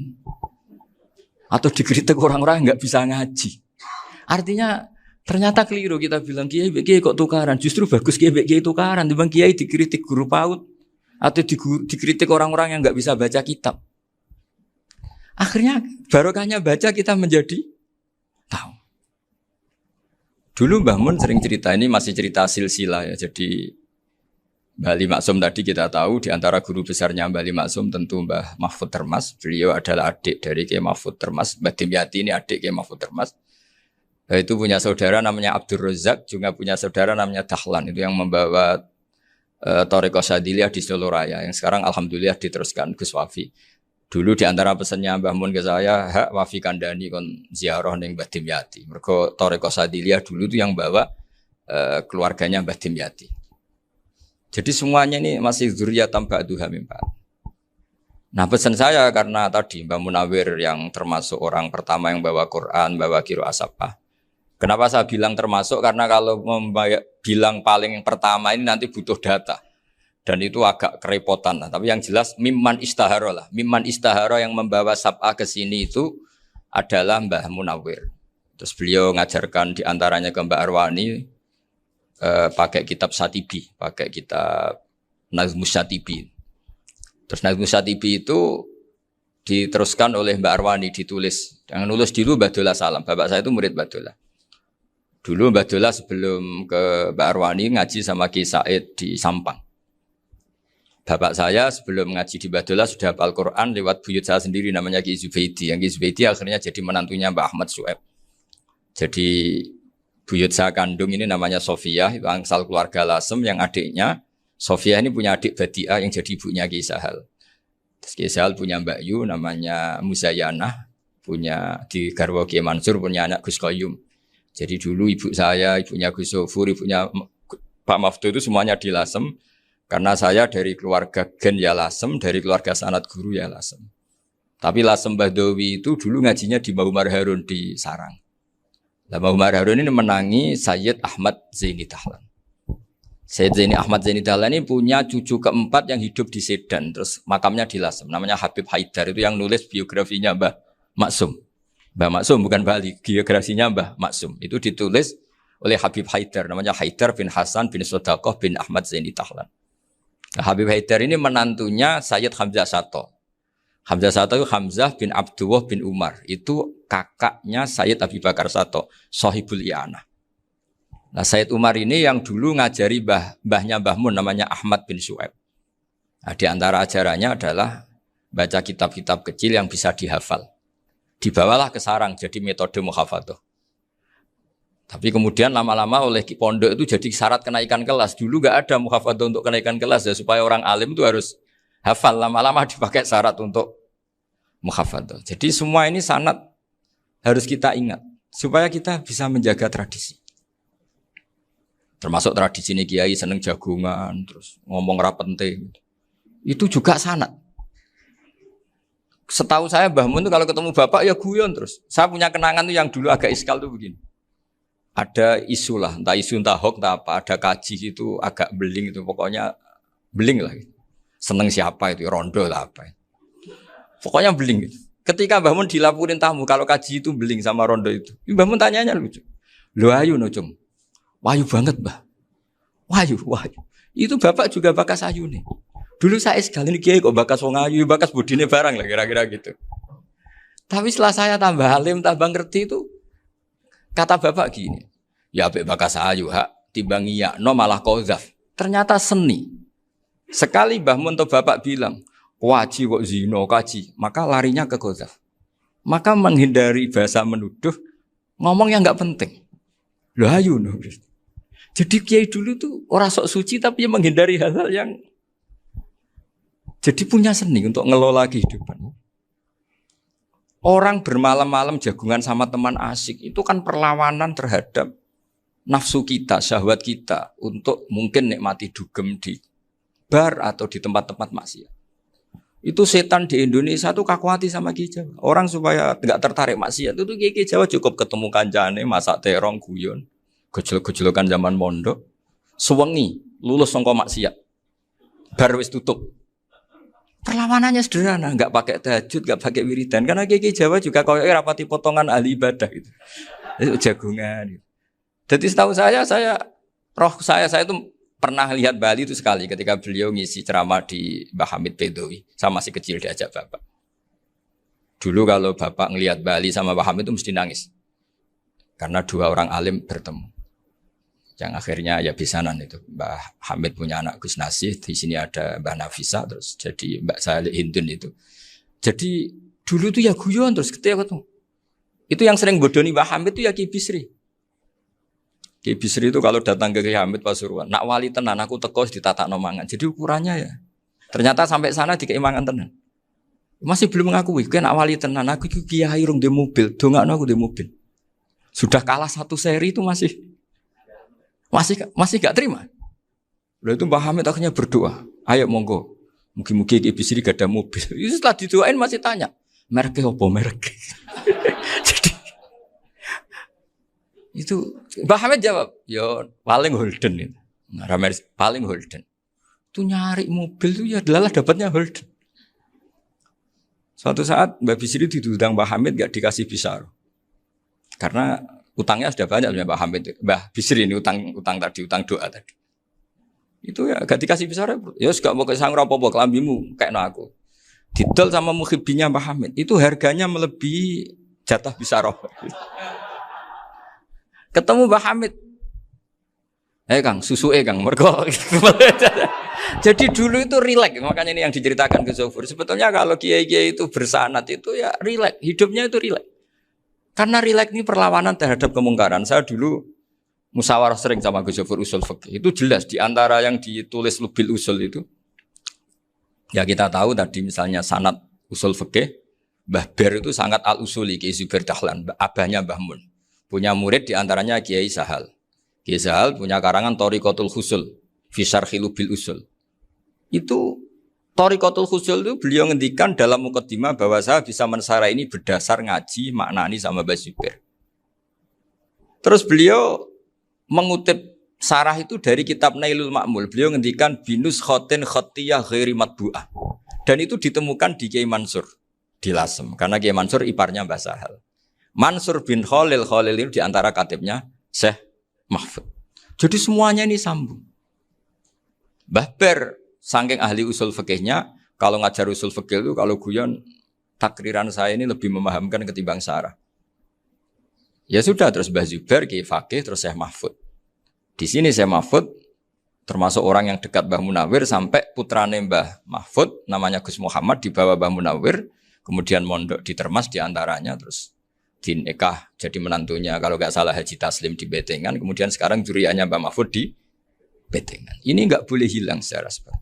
Atau dikritik orang-orang yang enggak bisa ngaji. Artinya ternyata keliru kita bilang kiai kok tukaran. Justru bagus kiai tukaran dibanding kiai dikritik guru PAUD atau dikritik orang-orang yang enggak bisa baca kitab. Akhirnya barokahnya baca kita menjadi tahu. Dulu Mbah Mun sering cerita, ini masih cerita silsilah ya. Jadi Mbah Ali Maksum tadi kita tahu di antara guru besarnya Mbah Ali Maksum tentu Mbah Mahfud Termas. Beliau adalah adik dari Kiai Mahfud Termas. Mbah Dimyati ini adik Kiai Mahfud Termas. Itu punya saudara namanya Abdul Razak, juga punya saudara namanya Dahlan. Itu yang membawa Thariqah Syadiliyah di Solo Raya. Yang sekarang alhamdulillah diteruskan Gus Wafi. Dulu di antara pesannya Mbah Mun ke saya, hak Wafi kandani kon ziarah ning Mbah Dimyati. Mergo Thariqah Syadiliyah dulu itu yang bawa keluarganya Mbah Dimyati. Jadi semuanya ini masih dzurriyyatan ba'duha min ba'd. Nah pesan saya karena tadi Mbah Munawwir yang termasuk orang pertama yang bawa Quran, bawa qiraah sab'ah. Kenapa saya bilang termasuk? Karena kalau bilang paling pertama ini nanti butuh data. Dan itu agak kerepotan lah. Tapi yang jelas mimman istahara lah. Mimman istahara yang membawa sab'ah ke sini itu adalah Mbah Munawwir. Terus beliau ngajarkan diantaranya ke Mbak Arwani pakai kitab Satibi, pakai kitab Nazmus Satibi. Terus Nazmus Satibi itu diteruskan oleh Mbak Arwani, ditulis. Yang nulis dulu Mbak Dola Salam. Bapak saya itu murid Mbak Dola. Dulu Mbak Dola sebelum ke Mbak Arwani ngaji sama Ki Said di Sampang. Bapak saya sebelum ngaji di Mbak Dola sudah hafal Quran lewat buyut saya sendiri namanya Ki Zubaidi. Yang Ki Zubaidi akhirnya jadi menantunya Mbak Ahmad Su'eb. Jadi buyut saya kandung ini namanya Sofia, itu angsal keluarga Lasem yang adiknya. Sofia ini punya adik Badi'ah yang jadi ibunya Ki Sahal. Terus Ki Sahal punya Mbak Yu namanya Muzayanah, punya di Garwa Ki Mansur punya anak Gus Qayyum. Jadi dulu ibu saya, ibunya Gus Sofur, ibunya Pak Maftuh itu semuanya di Lasem. Karena saya dari keluarga Gen ya Lasem, dari keluarga sanad guru ya Lasem. Tapi Lasem Bahdawi itu dulu ngajinya di Mbah Umar Harun di Sarang. Nah, Mbah Umar Harun ini menangi Sayyid Ahmad Zaini Dahlan. Sayyid Ahmad Zaini Dahlan ini punya cucu keempat yang hidup di Sedan, terus makamnya di Lasem. Namanya Habib Haidar, itu yang nulis biografinya Mbah Maksum. Mbah Maksum bukan Bali, biografinya Mbah Maksum. Itu ditulis oleh Habib Haidar, namanya Haidar bin Hasan bin Sodaqoh bin Ahmad Zaini Dahlan. Nah, Habib Haidar ini menantunya Sayyid Hamzah Sato. Hamzah Sato itu Hamzah bin Abdullah bin Umar. Itu kakaknya Sayyid Abi Bakar Sato, Sohibul I'anah. Nah, Sayyid Umar ini yang dulu ngajari mbahnya Mbah Mun namanya Ahmad bin Syuaib. Nah, di antara ajarannya adalah baca kitab-kitab kecil yang bisa dihafal. Dibawalah ke sarang jadi metode muhafadzah. Tapi kemudian lama-lama oleh pondok itu jadi syarat kenaikan kelas. Dulu gak ada muhafadzah untuk kenaikan kelas ya, supaya orang alim itu harus hafal, lama-lama dipakai syarat untuk muhafadzah. Jadi semua ini sanad harus kita ingat supaya kita bisa menjaga tradisi. Termasuk tradisi ini kiai seneng jagungan, terus ngomong ra penting. Itu juga sanad. Setahu saya Mbah Mun itu kalau ketemu bapak ya guyon terus. Saya punya kenangan tuh yang dulu agak iskal tuh begini. Ada isu lah, entah isu entah hoax entah apa, ada kaji itu agak beling itu, pokoknya beling lah. Seneng siapa itu, rondo lah apa. Pokoknya beling gitu. Ketika Mbah Mun dilaporin tamu, kalau kaji itu beling sama rondo itu. Mbah Mun tanyanya lucu. Lu ayu no cung. Wahyu banget Mbah. Wahyu. Itu bapak juga bakas ayu nih. Dulu saya sekali ini kiai kok bakas wong ayu, bakas budine barang lah kira-kira gitu. Tapi setelah saya tambah alim, tambah ngerti itu, kata bapak gini. Ya apik bakas ayu hak, timbang iya, no malah kozaf. Ternyata seni. Sekali Mbah Mun atau bapak bilang, waji kok zino kaji, maka larinya ke kozaf. Maka menghindari bahasa menuduh, ngomong yang nggak penting. Loh ayu no. Jadi kiai dulu tuh orang sok suci tapi menghindari hal-hal yang jadi punya seni untuk ngelola kehidupan. Orang bermalam-malam jagungan sama teman asik itu kan perlawanan terhadap nafsu kita, syahwat kita untuk mungkin nikmati dugem di bar atau di tempat-tempat maksiat. Itu setan di Indonesia tuh kaku hati sama Ki Jawa. Orang supaya tidak tertarik maksiat itu Ki Jawa cukup ketemu kancane masak terong guyon, gejol-gejolokan zaman mondok, suwengi lulus sangka maksiat. Bar wis tutup. Perlawanannya sederhana, enggak pakai tahajud, enggak pakai wiridan karena Ki Jawa juga koyoke rapati potongan ahli ibadah gitu. Itu jagungan gitu. Jadi setahu saya itu pernah lihat Bali itu sekali ketika beliau ngisi ceramah di Mbah Hamid Bedowi. Saya masih kecil diajak bapak. Dulu kalau bapak ngelihat Bali sama Mbah Hamid itu mesti nangis. Karena dua orang alim bertemu. Yang akhirnya ya bisanan itu. Mbah Hamid punya anak Gus Nasih, di sini ada Mbah Nafisa, terus jadi Mbak Salih Hindun itu. Jadi dulu tuh ya guyon terus ketika ketemu. Itu yang sering bodoni Mbah Hamid itu ya Ki Bisri. Ki Bisri itu kalau datang ke Ki Hamid Pasuruan, nak wali tenan aku teko ditata nomangan. Jadi ukurannya ya. Ternyata sampai sana di keimangan tenan. Masih belum mengakui, kan nak wali tenan aku itu kiai rung di mobil, dongakno aku di mobil. Sudah kalah satu seri itu masih gak terima. Lalu itu Mbah Hamid akhirnya berdoa, ayo monggo, mungkin-mungkin Ki Bisri gak ada mobil. Itu setelah didoain masih tanya, mereknya apa merek? Jadi itu Mbah Hamid jawab, yo paling Holden itu. Paling Holden. Itu nyari mobil itu ya adalah dapatnya Holden. Suatu saat Mbah Bisri diundang Mbah Hamid gak dikasih bisaro. Karena utangnya sudah banyak Mbah Hamid. Mbah Bisri ini utang doa tadi. Itu ya gak dikasih bisaro. Ya gak mau kesang rapopo kelambimu kayak aku. Didol sama muhibbinya Mbah Hamid. Itu harganya melebihi jatah bisaro. Ketemu Mbah Hamid. Kang, susu Kang, mergo. Jadi dulu itu rileks, makanya ini yang diceritakan ke Zofur. Sebetulnya kalau kiai-kiai itu bersanad itu ya rileks, hidupnya itu rileks. Karena rileks ini perlawanan terhadap kemungkaran. Saya dulu musyawarah sering sama Gus Zofur usul fikih. Itu jelas di antara yang ditulis Lubil Usul itu. Ya kita tahu tadi misalnya sanad usul fikih, Mbah Ber itu sangat al-usuli, Ki Zubair Dahlan, abahnya Mbah Mun. Punya murid diantaranya Kiai Sahal. Kiai Sahal punya karangan Thariqatul Husul, fi Syarhi Lubil Usul. Itu Thariqatul Khusyul itu beliau ngendikan dalam mukaddimah bahwa saya bisa mensara ini berdasar ngaji, maknani sama Mbah Zubair. Terus beliau mengutip sarah itu dari kitab Nailul Ma'mul. Beliau ngendikan binus khotin khotiyah ghairi matbu'ah. Dan itu ditemukan di Kiai Mansur di Lasem. Karena Kiai Mansur iparnya Mbah Sahal. Mansur bin Khalil ini di antara katibnya Syekh Mahfud. Jadi semuanya ini sambung. Mbah Ber, saking ahli usul fikihnya, kalau ngajar usul fikih itu kalau guyon takriran saya ini lebih memahamkan ketimbang sarah. Ya sudah, terus Mbah Zubair, Kiai Fakih, terus Syekh Mahfud. Di sini Syekh Mahfud termasuk orang yang dekat Mbah Munawir sampai putrane Mbah Mahfud namanya Gus Muhammad dibawa Mbah Munawir, kemudian mondok di Termas diantaranya, terus dinikah jadi menantunya kalau nggak salah Haji Taslim di Betengan, kemudian sekarang juriannya Mbah Mahfud di Betengan. Ini nggak boleh hilang secara seperti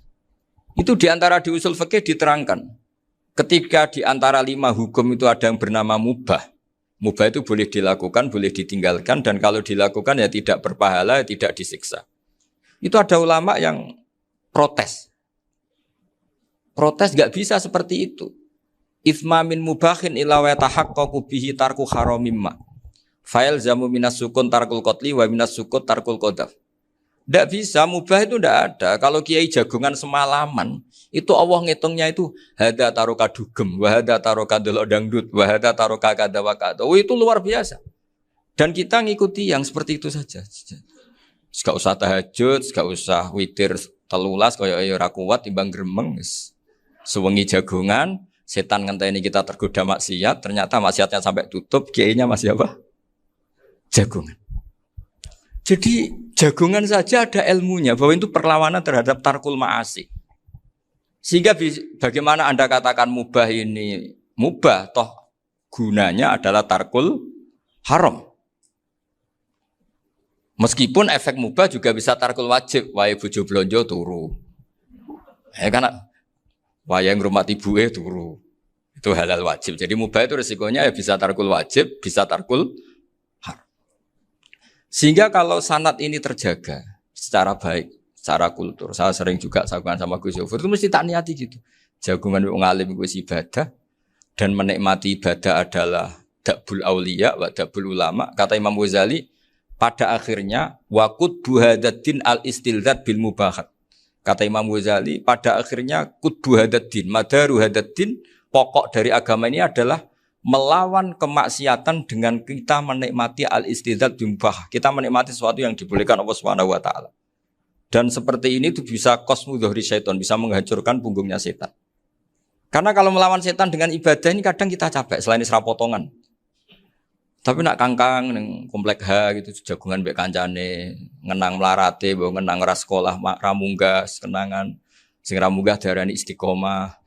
itu. Diantara di usul fikih diterangkan ketika diantara 5 hukum itu ada yang bernama mubah. Mubah itu boleh dilakukan, boleh ditinggalkan, dan kalau dilakukan ya tidak berpahala, tidak disiksa. Itu ada ulama yang protes. Protes gak bisa seperti itu. Ithma min mubahin ila wa tahaqqaqu bihi tarku haramimma. Fa'il zamu minas sukun tarkul qatli wa minas sukut tarkul qadaf. Tidak bisa, mubah itu tidak ada. Kalau kiai jagungan semalaman, itu Allah ngitungnya itu hada taroka dugem, wahada taroka delok dangdut, wahada taroka kada wakada. Oh, itu luar biasa. Dan kita ngikuti yang seperti itu saja. Gak usah tahajud, gak usah witir telulas, kaya ora kuat timbang gremeng. Sewengi jagungan, setan ngenteni kita tergoda maksiat, ternyata maksiatnya sampai tutup, kiainya masih apa? Jagungan. Jadi jagungan saja ada ilmunya bahwa itu perlawanan terhadap tarkul ma'asi. Sehingga bagaimana Anda katakan mubah ini mubah, toh gunanya adalah tarkul haram. Meskipun efek mubah juga bisa tarkul wajib, wae bojo blonjo turu. Karena wae ngrumat ibuke turu. Itu halal wajib. Jadi mubah itu resikonya ya bisa tarkul wajib, bisa tarkul haram. Sehingga kalau sanad ini terjaga secara baik, secara kultur, saya sering juga sakuan sama Gus Yofur, itu mesti tak niati gitu. Jagungan wong alim itu ibadah, dan menikmati ibadah adalah dakbul auliya wa dakbul ulama. Kata Imam Ghazali, pada akhirnya waqud buhadaddin al-istilzat bil mubahat. Kata Imam Ghazali, pada akhirnya qutbu hadaddin, madaru hadaddin, pokok dari agama ini adalah melawan kemaksiatan dengan kita menikmati al-istidzat bimubah. Kita menikmati sesuatu yang dibolehkan Allah Subhanahu wa taala. Dan seperti ini itu bisa qasmu dhuhri syaitan, bisa menghancurkan punggungnya setan. Karena kalau melawan setan dengan ibadah ini kadang kita capek selain serapotongan. Tapi nak kangkang ning komplek H gitu jagungan mbek kancane, ngenang melarate, mbok ngenang ra sekolah ramunggas, kenangan sing ramunggah diarani istiqomah.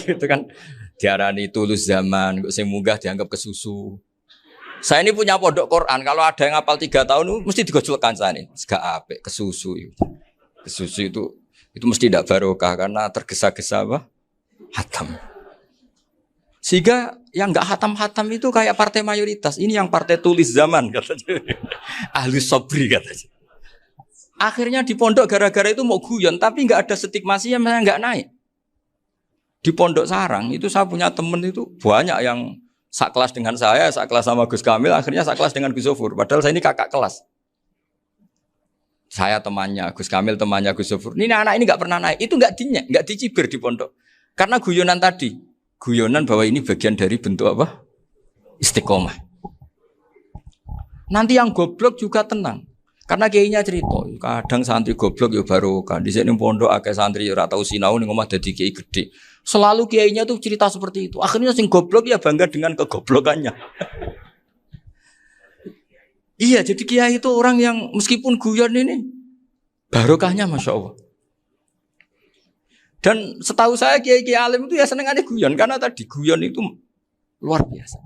Gitu kan. Diarani tulus zaman, kok sing munggah dianggap kesusu. Saya ini punya pondok Quran, kalau ada yang hafal 3 tahun mesti digojlok kancane. Gak apik kesusu itu. Kesusu itu mesti tidak barokah karena tergesa-gesa apa? Hatam. Sehingga yang enggak hatam-hatam itu kayak partai mayoritas. Ini yang partai tulis zaman katanya. Ahli sobri katanya. Akhirnya di pondok gara-gara itu mau guyon, tapi enggak ada stigmasinya, saya enggak naik. Di Pondok Sarang itu saya punya teman itu banyak yang sekelas dengan saya, sekelas sama Gus Kamil, akhirnya sekelas dengan Gus Zofur. Padahal saya ini kakak kelas. Saya temannya, Gus Kamil temannya Gus Zofur. Ini anak ini nggak pernah naik, itu nggak dinyak, nggak dicibir di pondok. Karena guyonan tadi, guyonan bahwa ini bagian dari bentuk apa? Istiqomah. Nanti yang goblok juga tenang. Karena kiainya cerita, kadang santri goblok ya barokah. Di sini pondok akeh santri ora tau sinau ning omah dadi kiai gede. Selalu kiainya tuh cerita seperti itu. Akhirnya sing goblok ya bangga dengan kegoblokannya. Iya, jadi kiai itu orang yang meskipun guyon ini barokahnya Masya Allah. Dan setahu saya kiai-kiai alim itu ya senengannya guyon karena tadi guyon itu luar biasa.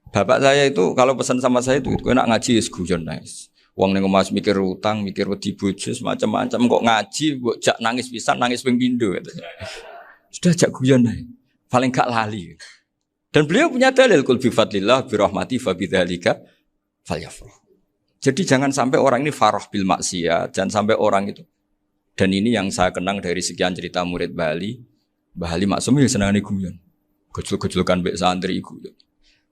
Bapak saya itu kalau pesan sama saya itu enak ngaji ya guyon nice. Wong ning omah mikir utang, mikir wedi bojo macam-macam kok ngaji kok jak nangis pisan, nangis ping pindho katanya. Sudah jak guyon ae. Paling gak lali. Dan beliau punya dalil kul bi fadlillah bi rahmati fa bidzalika falyafrah. Jadi jangan sampai orang ini farah bil maksiat, jangan sampai orang itu. Dan ini yang saya kenang dari sekian cerita murid Bali. Mbah Ali Maksum ya senangane guyon. Gejol-gejolkan mbek santri guyon.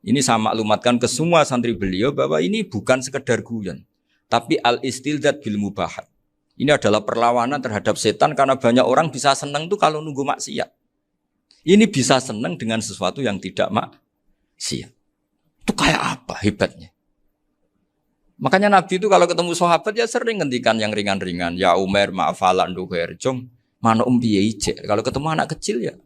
Ini saya maklumatkan ke semua santri beliau bahwa ini bukan sekedar guyon, tapi al-istilzat bil mubahat. Ini adalah perlawanan terhadap setan karena banyak orang bisa senang tuh kalau nunggu maksiat. Ini bisa senang dengan sesuatu yang tidak maksiat. Itu kayak apa hebatnya? Makanya Nabi itu kalau ketemu sahabat ya sering ngendikan yang ringan-ringan. Ya Umar, ma'afalan duher, jom, mana piye ije. Kalau ketemu anak kecil ya.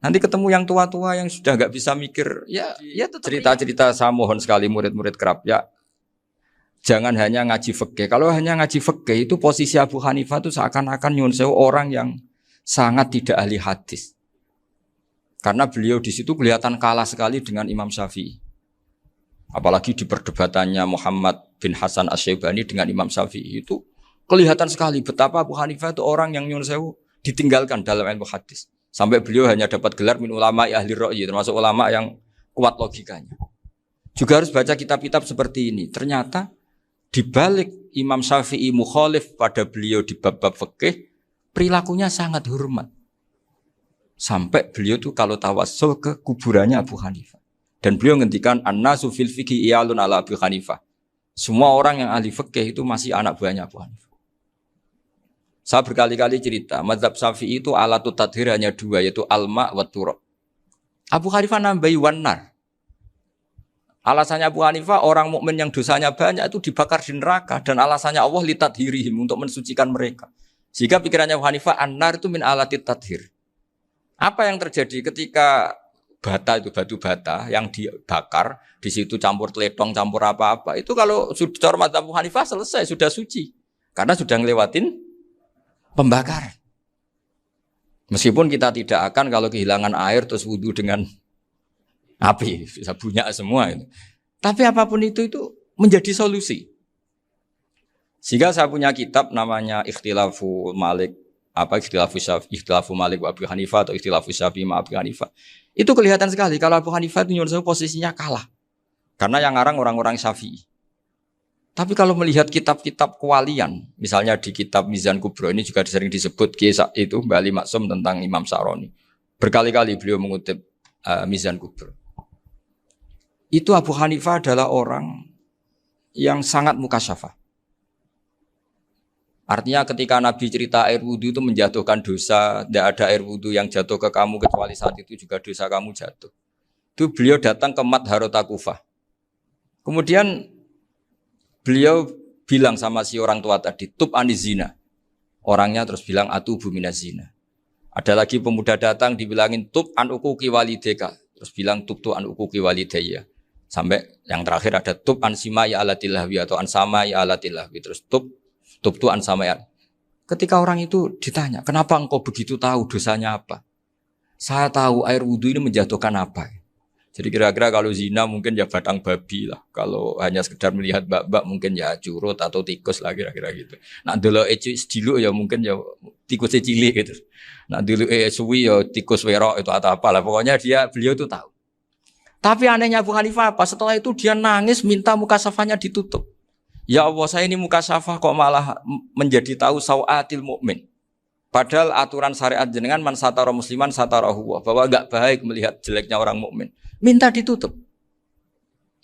Nanti ketemu yang tua-tua yang sudah enggak bisa mikir, ya cerita-cerita saya mohon sekali murid-murid kerap ya. Jangan hanya ngaji fikih. Kalau hanya ngaji fikih itu posisi Abu Hanifah itu seakan-akan nyun sewu orang yang sangat tidak ahli hadis. Karena beliau di situ kelihatan kalah sekali dengan Imam Syafi'i. Apalagi di perdebatannya Muhammad bin Hasan Asy-Syaibani dengan Imam Syafi'i itu kelihatan sekali betapa Abu Hanifah itu orang yang nyun sewu ditinggalkan dalam ilmu hadis. Sampai beliau hanya dapat gelar min ulama ahli ra'yi, termasuk ulama yang kuat logikanya. Juga harus baca kitab-kitab seperti ini. Ternyata di balik Imam Syafi'i mukhalif pada beliau di bab-bab fikih, perilakunya sangat hormat. Sampai beliau tuh kalau tawassul ke kuburannya Abu Hanifah. Dan beliau ngendikan an-nasu fil fiqhi iyalun ala Abu Hanifah. Semua orang yang ahli fikih itu masih anak buahnya Abu Hanifah. Saya berkali-kali cerita, mazhab Syafi'i itu alatut tadhir hanya dua, yaitu al-ma' wa turab. Abu Hanifah nambahi wanar. Alasannya Abu Hanifah orang mukmin yang dosanya banyak itu dibakar di neraka, dan alasannya Allah litadhirihim untuk mensucikan mereka. Sehingga pikirannya Abu Hanifah an-nar itu min alatit tadhir. Apa yang terjadi ketika bata itu batu bata yang dibakar, di situ campur teletong, campur apa-apa, itu kalau sudah mazhab Abu Hanifah selesai, sudah suci. Karena sudah ngelewatin pembakaran. Meskipun kita tidak akan kalau kehilangan air terus wudu dengan api, bisa bunyak semua itu. Tapi apapun itu menjadi solusi. Sehingga saya punya kitab namanya Ikhtilafu Malik, Ikhtilafu Malik wa Abu Hanifah atau Ikhtilafu Syafi'i ma Abu Hanifah. Itu kelihatan sekali kalau Abu Hanifah itu nyuruh posisinya kalah. Karena yang ngarang orang-orang Syafi'i. Tapi kalau melihat kitab-kitab kewalian, misalnya di kitab Mizan Kubro ini juga sering disebut kisah itu Mbah Ali Maksum tentang Imam Sa'roni. Berkali-kali beliau mengutip Mizan Kubro. Itu Abu Hanifah adalah orang yang sangat mukasyafah. Artinya ketika Nabi cerita air wudu itu menjatuhkan dosa, tidak ada air wudu yang jatuh ke kamu kecuali saat itu juga dosa kamu jatuh. Itu beliau datang ke Madharota Kufah. Kemudian beliau bilang sama si orang tua tadi, tub anizina. Orangnya terus bilang atubu minazina. Ada lagi pemuda datang dibilangin tub an uquqi walidayka. Terus bilang tub tu an uquqi walidayya. Sampai yang terakhir ada tub an simai alatilahwi atau an samai alatilahwi. Terus tub tu an samai. Ketika orang itu ditanya, kenapa engkau begitu tahu dosanya apa? Saya tahu air wudu ini menjatuhkan apa. Jadi kira-kira kalau zina mungkin ya batang babi lah. Kalau hanya sekedar melihat bak-bak mungkin ya curut atau tikus lah kira-kira gitu. Nah dulu sediluk ya mungkin ya tikus cilik gitu. Nah dulu suwi ya tikus werok itu atau apalah. Pokoknya beliau itu tahu. Tapi anehnya Abu Hanifah apa? Setelah itu dia nangis minta mukasafahnya ditutup. Ya Allah, saya ini mukasafah kok malah menjadi tahu sawatil mukmin. Padahal aturan syariat jenengan man satara musliman satarahu, bahwa enggak baik melihat jeleknya orang mukmin. Minta ditutup.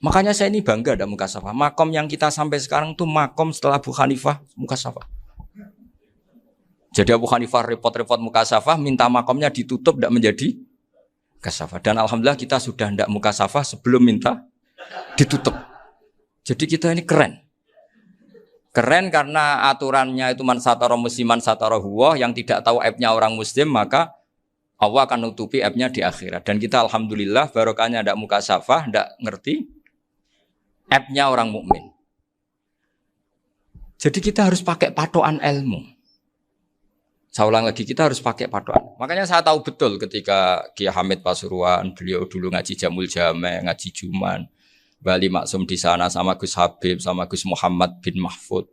Makanya saya ini bangga ada mukasafah. Makom yang kita sampai sekarang tuh makom setelah Abu Hanifah mukasafah. Jadi Abu Hanifah repot-repot mukasafah, minta makomnya ditutup tidak menjadi mukasafah. Dan alhamdulillah kita sudah tidak mukasafah sebelum minta ditutup. Jadi kita ini keren. Keren karena aturannya itu man satara musliman satara huwa, yang tidak tahu aibnya orang muslim maka Allah akan nutupi aibnya di akhirat. Dan kita alhamdulillah barokahnya tidak mukasafah, tidak ngerti aibnya orang mukmin. Jadi kita harus pakai patokan ilmu. Saya ulang lagi, kita harus pakai patokan. Makanya saya tahu betul ketika Kiai Hamid Pasuruan, beliau dulu ngaji Jamul Jame, ngaji Juman, Bali Maksum di sana sama Gus Habib, sama Gus Muhammad bin Mahfud.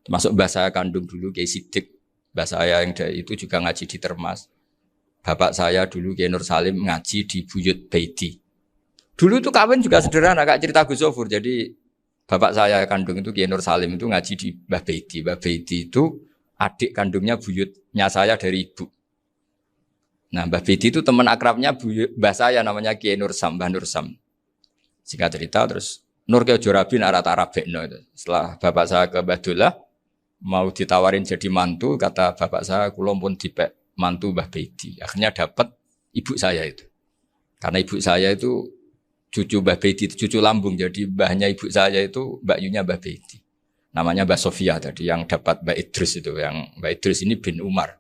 Termasuk mbah saya kandung dulu Kiai Sidik. Mbah saya yang dari itu juga ngaji di Termas. Bapak saya dulu Kiai Nur Salim ngaji di Buyut Baiti. Dulu itu kawin juga sederhana, kayak cerita Gus Sofur. Jadi bapak saya kandung itu Kiai Nur Salim itu ngaji di Mbah Baiti. Mbah Baiti itu adik kandungnya buyutnya saya dari ibu. Nah, Mbah Bedi itu teman akrabnya mbah saya namanya Kiai Nursam, Mbah Nursam. Singkat cerita terus Nur ke Jorabi arata Arabekno itu. Setelah bapak saya ke Badullah mau ditawarin jadi mantu, kata bapak saya kula pun dipek mantu Mbah Bedi. Akhirnya dapat ibu saya itu. Karena ibu saya itu cucu Mbah Bedi, cucu lambung. Jadi mbahnya ibu saya itu Mbak Yunya Mbah Bedi. Namanya Mbah Sofia tadi yang dapat Mbak Idris itu. Yang Mbak Idris ini bin Umar.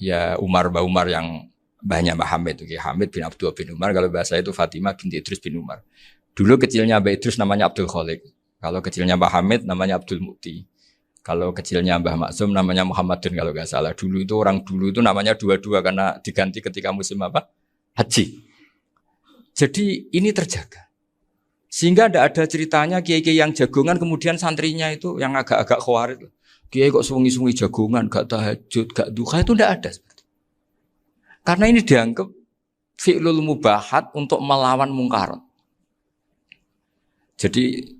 Ya Mbah Umar yang mbahnya Mbah Hamid. Hamid bin Abdul bin Umar. Kalau bahasa itu Fatimah binti Idris bin Umar. Dulu kecilnya Mbah Idris namanya Abdul Khalik. Kalau kecilnya Mbah Hamid namanya Abdul Mukti. Kalau kecilnya Mbah Maksum namanya Muhammadun kalau nggak salah. Dulu itu orang dulu itu namanya dua-dua karena diganti ketika musim apa? Haji. Jadi ini terjaga. Sehingga tidak ada ceritanya kiai-kiai yang jagongan kemudian santrinya itu yang agak-agak khawatir. Kiai kok sungi-sungi jagongan, gak tahajud, gak duha, itu tidak ada. Karena ini dianggap fi'lul mubahat untuk melawan mungkarat. Jadi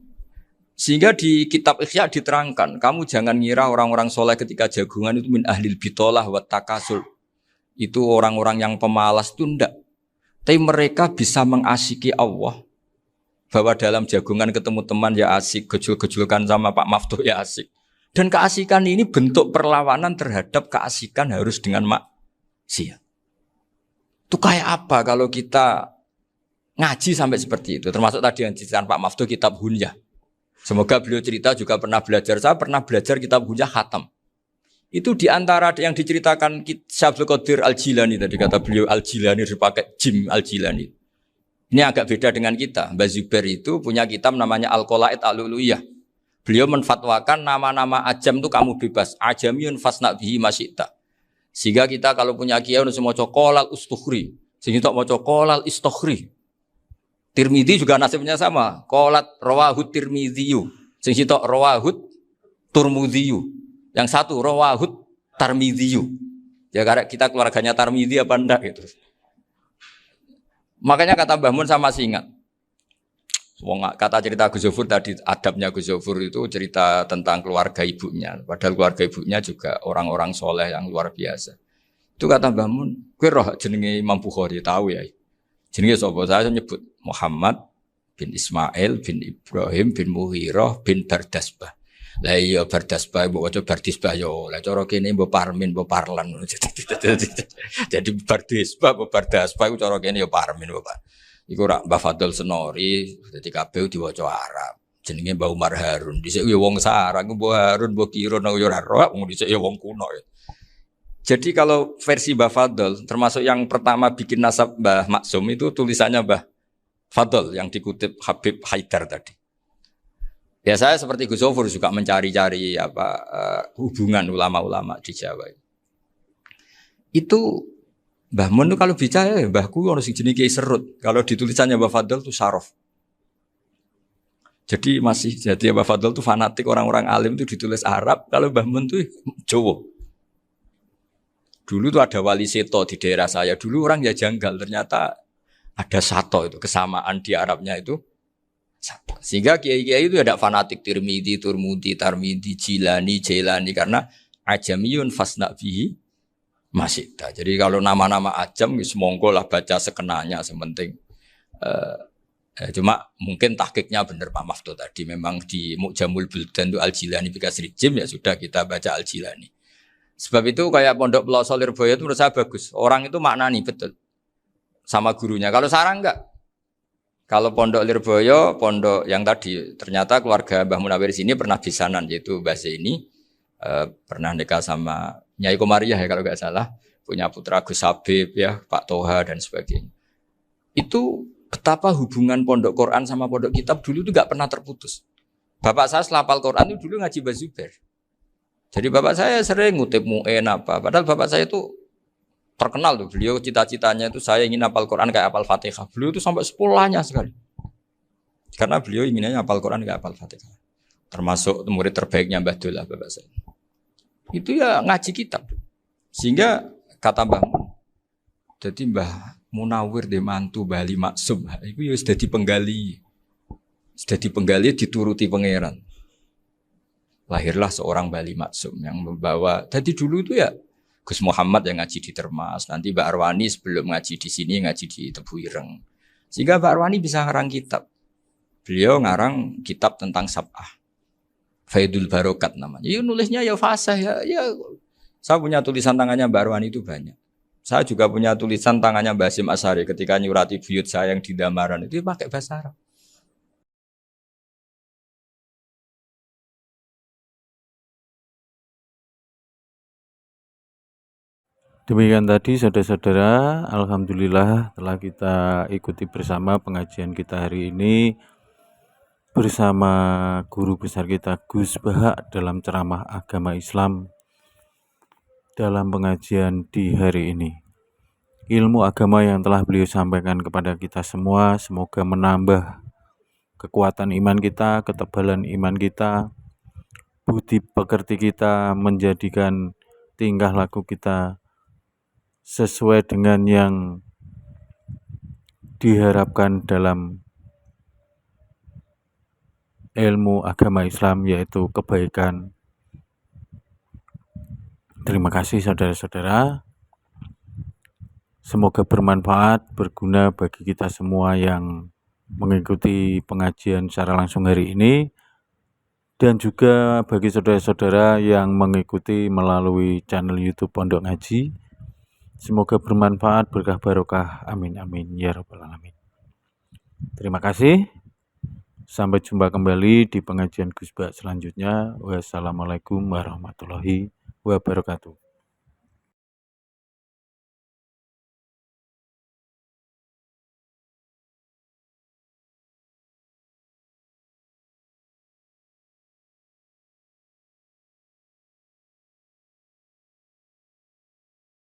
sehingga di kitab Ihya diterangkan, kamu jangan ngira orang-orang soleh ketika jagongan itu min ahlil bitolah wa takasul. Itu orang-orang yang pemalas itu enggak. Tapi mereka bisa mengasyiki Allah. Bahwa dalam jagongan ketemu teman ya asik, gejul-gejulkan sama Pak Maftuh ya asik. Dan keasikan ini bentuk perlawanan terhadap keasikan harus dengan maksiat. Itu kayak apa kalau kita ngaji sampai seperti itu. Termasuk tadi yang diceritakan Pak Maftuh kitab Hunyah. Semoga beliau cerita juga pernah belajar. Saya pernah belajar kitab Hunyah khatam. Itu diantara yang diceritakan Syabdul Qadir Al-Jilani tadi kata beliau Al-Jilani dipakai Jim Al-Jilani. Ini agak beda dengan kita. Mbah Zubair itu punya kitab namanya Al-Qalaid Al-Uluyah. Beliau menfatwakan nama-nama ajam itu kamu bebas. Ajamiyun fasna bihi masyita. Sehingga kita kalau punya kiai harus mau cokolal ustukhri. Sehingga mau cokolal istukhri. Tirmidzi juga nasibnya sama. Qolat rawahut Tirmidziyu. Sehingga rawahut Turmudziyu. Yang satu rawahut Tarmidziyu. Ya karena kita keluarganya Tarmidzi apa enggak gitu. Makanya kata Mbah Mun sama masih ingat. Kata cerita Gus Zofur tadi, adabnya Gus Zofur itu cerita tentang keluarga ibunya. Padahal keluarga ibunya juga orang-orang soleh yang luar biasa. Itu kata Mbah Mun, kowe roh jenenge Imam Bukhari tahu ya. Jenenge sapa? Saya nyebut Muhammad bin Ismail bin Ibrahim bin Mughirah bin Bardasbah. Lah iya Bardasbah mbok waca Bardisbah yo. Lah cara kene mbok Parmin mbok Parlan. Jadi Bardisbah mbok Bardasbah iku cara kene yo Parmin Bapak. Iku rak Mbah Fadl Senori dadi kabeh diwaca Arab. Jenenge Mbah Umar Harun. Dhisik yo wong Sarang, Mbah Harun mbok kira nang yo ora roh, wong dhisik yo wong kuno. Jadi kalau versi Mbah Fadl termasuk yang pertama bikin nasab Mbah Maksum itu tulisannya Mbah Fadl yang dikutip Habib Haidar tadi. Ya saya seperti Gus Zofur juga mencari-cari hubungan ulama-ulama di Jawa. Itu Mbah Mun itu kalau bicara mbahku harus jenis Kiai Serut. Kalau ditulisannya Mbah Fadl itu Syaraf. Jadi Mbah Fadl itu fanatik orang-orang alim itu ditulis Arab. Kalau Mbah Mun itu Jawa. Dulu tuh ada wali seto di daerah saya. Dulu orang ya janggal. Ternyata ada sato itu kesamaan di Arabnya itu. Sehingga kiai-kiai itu ada fanatik Tirmidzi, Turmudi, Tarmidi, Jilani, Jailani karena ajamiyun fasna bihi masyita. Jadi kalau nama-nama ajam semonggo lah baca sekenanya sementing. Cuma mungkin tahqiqnya benar Pak Maftuh tadi memang di Mu'jamul Buldan itu Al-Jilani bikasri jim ya sudah kita baca Al-Jilani. Sebab itu kayak Pondok Pelosok Lirboyo itu menurut saya bagus. Orang itu maknani betul sama gurunya. Kalau Sarang enggak. Kalau Pondok Lirboyo, pondok yang tadi ternyata keluarga Mbah Munawir sini pernah bisanan yaitu Mbah Zaini pernah nikah sama Nyai Komariah ya kalau nggak salah, punya putra Gus Habib ya, Pak Toha dan sebagainya. Itu betapa hubungan pondok Quran sama pondok kitab dulu itu nggak pernah terputus. Bapak saya selapal Quran itu dulu ngaji Mbah Zubair. Jadi bapak saya sering ngutip mu'en apa, padahal bapak saya itu terkenal tuh, beliau cita-citanya itu saya ingin hafal Quran kayak hafal Fatihah. Beliau itu sampai sepulahnya sekali. Karena beliau inginnya hafal Quran kayak hafal Fatihah. Termasuk murid terbaiknya Mbah Dullah bapak saya. Itu ya ngaji kitab. Sehingga kata Mbah Mun, jadi Mbah Munawir de mantu Bali Maksum, itu ya sudah dipenggali. Sudah dipenggali dituruti pangeran. Lahirlah seorang Bali Maksum yang membawa. Jadi dulu itu ya Gus Muhammad yang ngaji di Termas, nanti Mbak Arwani sebelum ngaji di sini ngaji di Tebu Ireng. Sehingga Mbak Arwani bisa ngarang kitab. Beliau ngarang kitab tentang Sab'ah. Faidul Barokat namanya. Ya nulisnya ya fasih ya. Saya punya tulisan tangannya Mbak Arwani itu banyak. Saya juga punya tulisan tangannya Mbak Hasyim Asy'ari ketika nyurati buyut saya yang di Damaran itu pakai bahasa Arab.
Demikian tadi saudara-saudara, alhamdulillah telah kita ikuti bersama pengajian kita hari ini bersama guru besar kita Gus Bahak dalam ceramah agama Islam dalam pengajian di hari ini. Ilmu agama yang telah beliau sampaikan kepada kita semua semoga menambah kekuatan iman kita, ketebalan iman kita, budi pekerti kita, menjadikan tingkah laku kita sesuai dengan yang diharapkan dalam ilmu agama Islam, yaitu kebaikan. Terima kasih saudara-saudara. Semoga bermanfaat, berguna bagi kita semua yang mengikuti pengajian secara langsung hari ini, dan juga bagi saudara-saudara yang mengikuti melalui channel YouTube Pondok Ngaji. Semoga bermanfaat, berkah barokah. Amin amin ya rabbal alamin. Terima kasih. Sampai jumpa kembali di pengajian Gus Bahak selanjutnya. Wassalamualaikum warahmatullahi wabarakatuh.